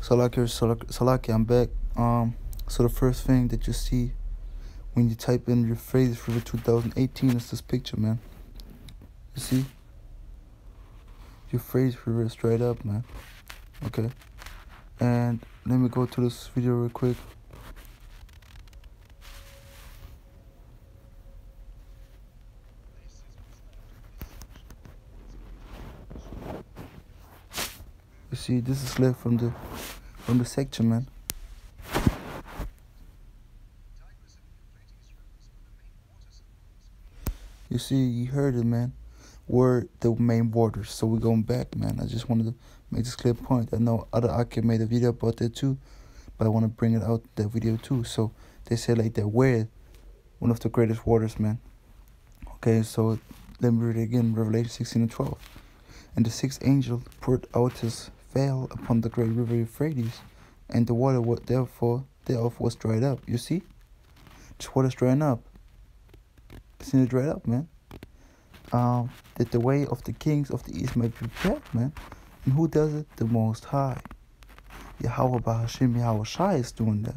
Salaki, I'm back. So the first thing that you see when you type in your phrase for the 2018 is this picture, man. You see? Your phrase for it straight up, man. Okay? And let me go to this video real quick. You see, this is left from the section, man. You see, you heard it, man. We're the main waters. So we're going back, man. I just wanted to make this clear point. I know other Akir made a video about that too, but I want to bring it out, that video too. So they say like that, we're one of the greatest waters, man. Okay, so let me read it again, Revelation 16:12. And the sixth angel poured out his veil upon the great river Euphrates, and the water thereof was dried up. You see? This water's drying up. Isn't it dried up, man? That the way of the kings of the east might be prepared, man. And who does it? The Most High. Yahawah Hasham Yahawashi is doing that.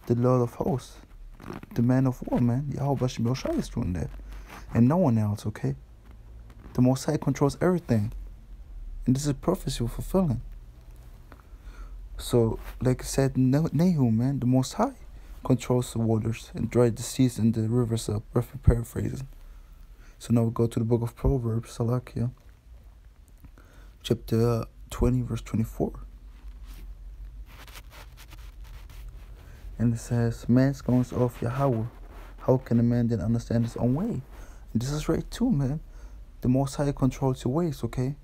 The Lord of hosts, the man of war, man. Yahawah Hasham Yahawashi is doing that. And no one else, okay? The Most High controls everything. And this is prophecy fulfilling. So, like I said, Nahum, man, the Most High controls the waters and dried the seas and the rivers up, roughly paraphrasing. So now we go to the book of Proverbs, Salakia, chapter 20, verse 24. And it says, man's goings off Yahawah. How can a man then understand his own way? And this is right too, man. The Most High controls your ways, okay?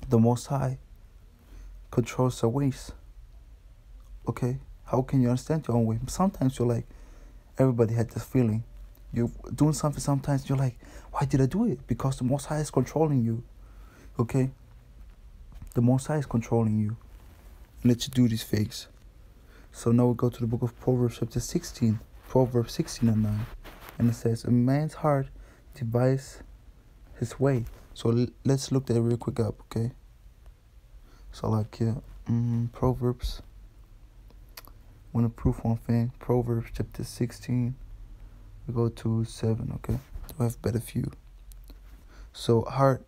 The Most High controls your ways, okay? How can you understand your own way? Sometimes you're like, everybody had this feeling. You're doing something, sometimes you're like, why did I do it? Because the Most High is controlling you, okay? The Most High is controlling you and let you do these things. So now we go to the book of Proverbs chapter 16, Proverbs 16:9. And it says, a man's heart devises his way. So let's look that real quick up, okay? So like, Proverbs. Want to prove one thing? Proverbs chapter 16. We go to 7, okay? We have better view. So heart,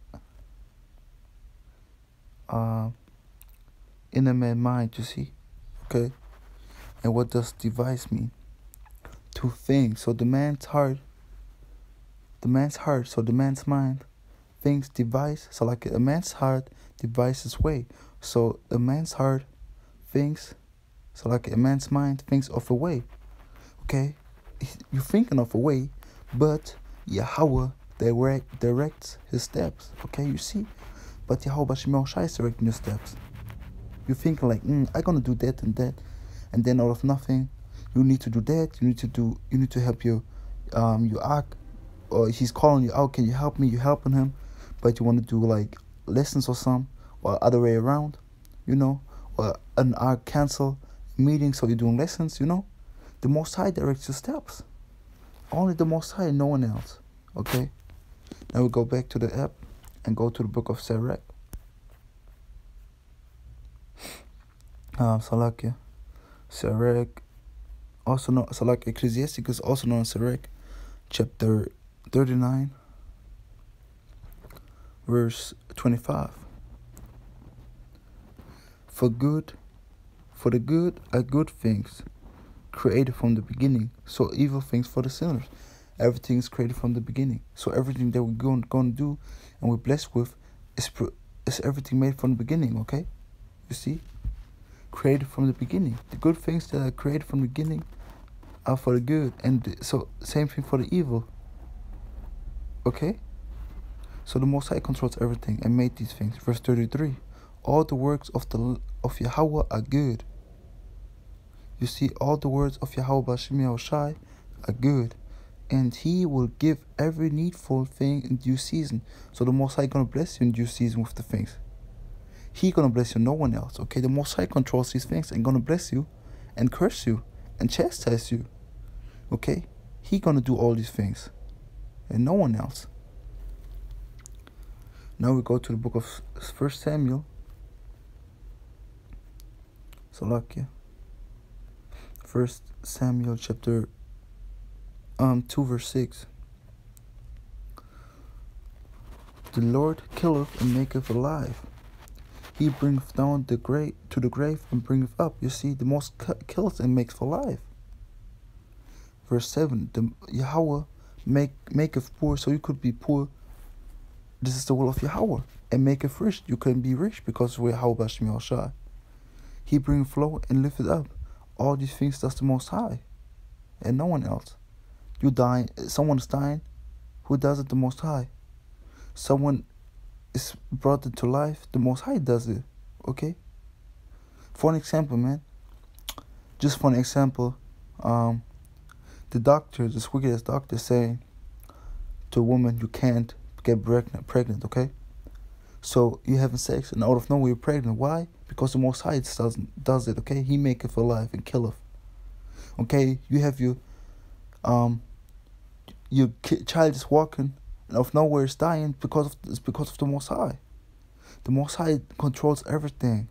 inner man mind, you see, okay? And what does devise mean? To think. So the man's heart, so the man's mind thinks devise. So like a man's heart devises way. So a man's heart thinks. So like a man's mind thinks of a way, okay? You're thinking of a way, but Yahawah directs his steps, okay? You see? But Yahawah Yahawashi is directing your steps. You're thinking like, I'm gonna do that and that, and then out of nothing, you need to do that. You need to help your ark, or he's calling you out. Can you help me? You're helping him, but you want to do like lessons or something, or other way around, you know, or an ark cancel meeting, so you're doing lessons, you know. The Most High directs your steps. Only the Most High, no one else, okay? Now we go back to the app and go to the book of Sirach. Salakia. Sirach, also known as Sirach Ecclesiasticus, also known as Sirach, chapter 39, verse 25. For the good are good things created from the beginning, so evil things for the sinners. Everything is created from the beginning. So everything that we're going to do and we're blessed with is everything made from the beginning, okay? You see? Created from the beginning. The good things that are created from the beginning are for the good. And so same thing for the evil. Okay? So the Most High controls everything and made these things. Verse 33. All the works of Yahawah are good. You see, all the words of Yahawah Yahawashi are good, and he will give every needful thing in due season. So the Most High gonna bless you in due season with the things. He gonna bless you, no one else, okay? The Most High controls these things and gonna bless you and curse you and chastise you, okay? He gonna do all these things and no one else. Now we go to the book of 1 Samuel Salakia. 1 Samuel chapter 2 verse 6. The Lord killeth and maketh alive. He bringeth down the grave to the grave and bringeth up. You see, the most killeth and makes alive. Verse 7. The Yahawah maketh poor, so you could be poor. This is the will of Yahawah. And maketh rich, you can be rich because we're Yahawashi. He bringeth low and lifteth up. All these things, that's the Most High, and no one else. You die, someone's dying. Who does it? The Most High. Someone is brought into life. The Most High does it. Okay. For an example, man. Just for an example, the doctor, this wicked doctor, saying to a woman, you can't get pregnant. Okay. So you're having sex, and out of nowhere you're pregnant. Why? Because the Most High does it. Okay. He maketh alive and killeth. Okay. You have your child is walking, and out of nowhere is dying because of the Most High. The Most High controls everything.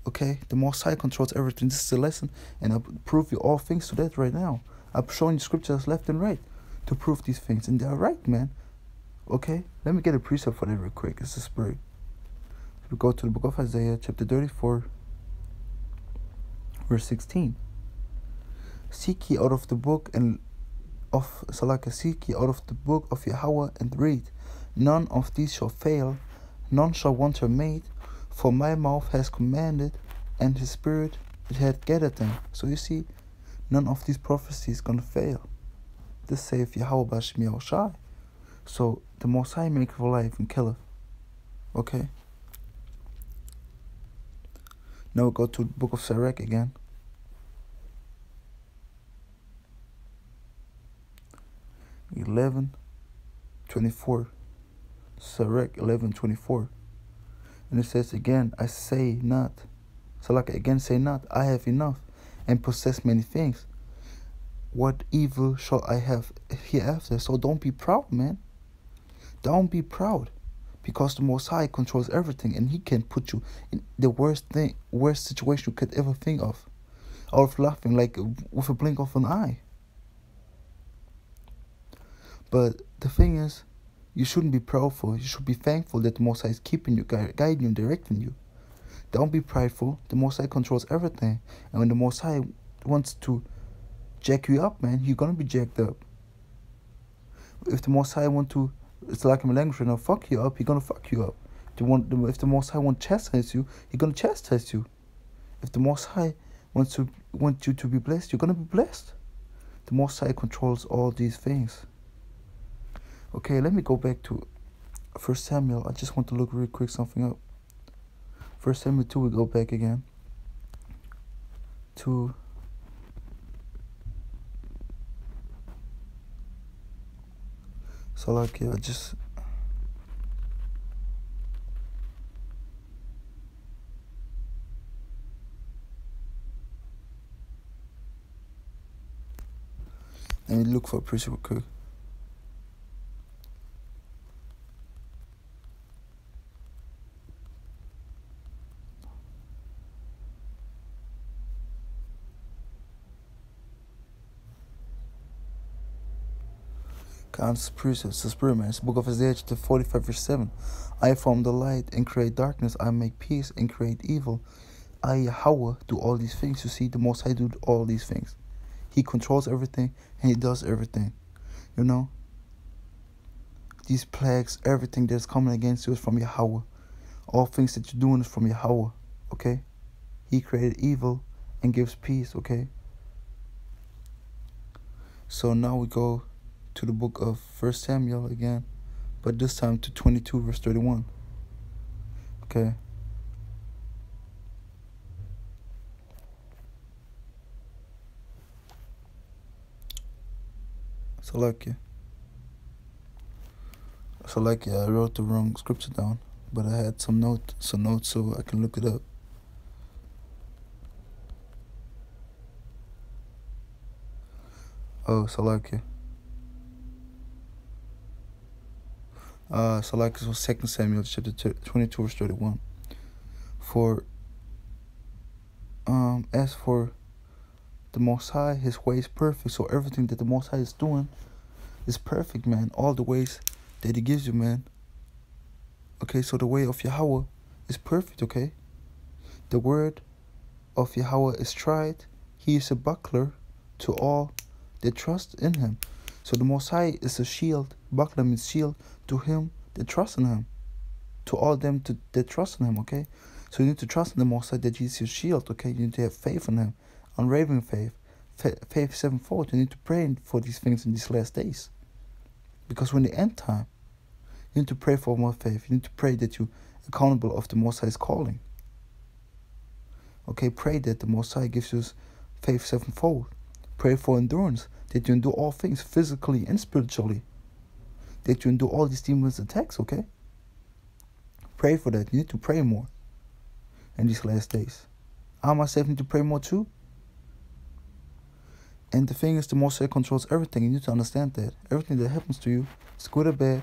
Okay. The Most High controls everything. This is a lesson, and I'll prove you all things to that right now. I'm showing you scriptures left and right to prove these things, and they're right, man. Okay. Let me get a precept for that real quick. It's the spirit. We go to the book of Isaiah, chapter 34, verse 16. Seek ye out of the book seek ye out of the book of Yahawah and read. None of these shall fail, none shall want her made, for my mouth has commanded, and his spirit it hath gathered them. So you see, none of these prophecies gonna fail. This saith Yahawashi. So the Most High maketh alive and killeth. Okay. Now we go to the book of Sirach again. 11:24. Sirach 11:24. And it says again, I say not. Salaka again say not, I have enough, and possess many things. What evil shall I have hereafter? So don't be proud, man. Don't be proud. Because the Most High controls everything, and He can put you in the worst situation you could ever think of. Out of laughing, like with a blink of an eye. But the thing is, you shouldn't be proudful. You should be thankful that the Most High is keeping you, guiding you, directing you. Don't be prideful. The Most High controls everything. And when the Most High wants to jack you up, man, you're going to be jacked up. If the Most High want to, it's like in my language right now, fuck you up, he's going to fuck you up. If the Most High want to chastise you, he's going to chastise you. If the Most High want you to be blessed, you're going to be blessed. The Most High controls all these things. Okay, let me go back to 1 Samuel. I just want to look real quick something up. 1 Samuel 2, we go back again to Salakia. Let me look for a precept real quick. God's precepts, the spirit, man. It's the book of Isaiah, chapter 45, verse 7. I form the light and create darkness. I make peace and create evil. I, Yahawah, do all these things. You see, the Most High do all these things. He controls everything, and He does everything. You know? These plagues, everything that's coming against you is from Yahawah. All things that you're doing is from Yahawah, okay? He created evil and gives peace, okay? So now we go to the book of 1 Samuel again, but this time to 22 verse 31. Okay. I wrote the wrong scripture down, but I had some notes so I can look it up. Oh, Salakia. Salakia was 2 Samuel chapter 22 verse 31. For as for the Most High, His way is perfect. So everything that the Most High is doing is perfect, man. All the ways that He gives you, man. Okay, so the way of Yahawah is perfect, okay? The word of Yahawah is tried. He is a buckler to all that trust in Him. So the Most High is a shield. Buckler means shield to him that trust in Him. To all them that trust in Him, okay? So you need to trust in the Most High that He is your shield, okay? You need to have faith in Him. Unwavering faith. Faith sevenfold. You need to pray for these things in these last days. Because when the end time, you need to pray for more faith. You need to pray that you're accountable of the Most High's calling. Okay, pray that the Most High gives you faith sevenfold. Pray for endurance, that you endure all things physically and spiritually. That you endure all these demons' attacks, okay? Pray for that. You need to pray more in these last days. I myself need to pray more too. And the thing is, the Most High controls everything. You need to understand that. Everything that happens to you, is good or bad.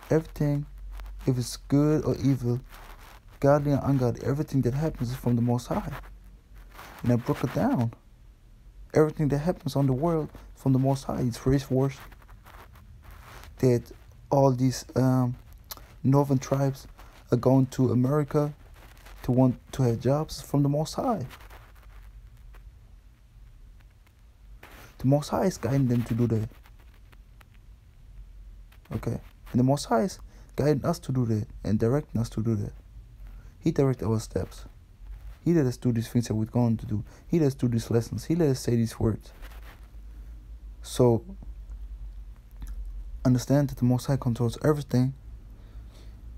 Everything, if it's good or evil, godly and ungodly, everything that happens is from the Most High. And I broke it down. Everything that happens on the world from the Most High. It's race wars. That all these northern tribes are going to America to want to have jobs from the Most High. The Most High is guiding them to do that. Okay? And the Most High is guiding us to do that and directing us to do that. He directs our steps. He let us do these things that we're going to do. He let us do these lessons. He let us say these words. So, understand that the Most High controls everything.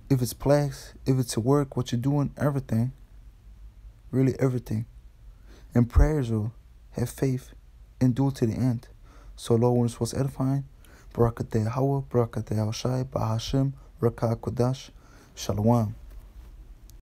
If it's plagues, if it's a work, what you're doing, everything. Really everything. And prayers will have faith and do it to the end. So, Lord, was edifying. Barakatha Yahawah, Barakatha Yahawashi, Hasham, Rawchaa, Qadash, Shalom.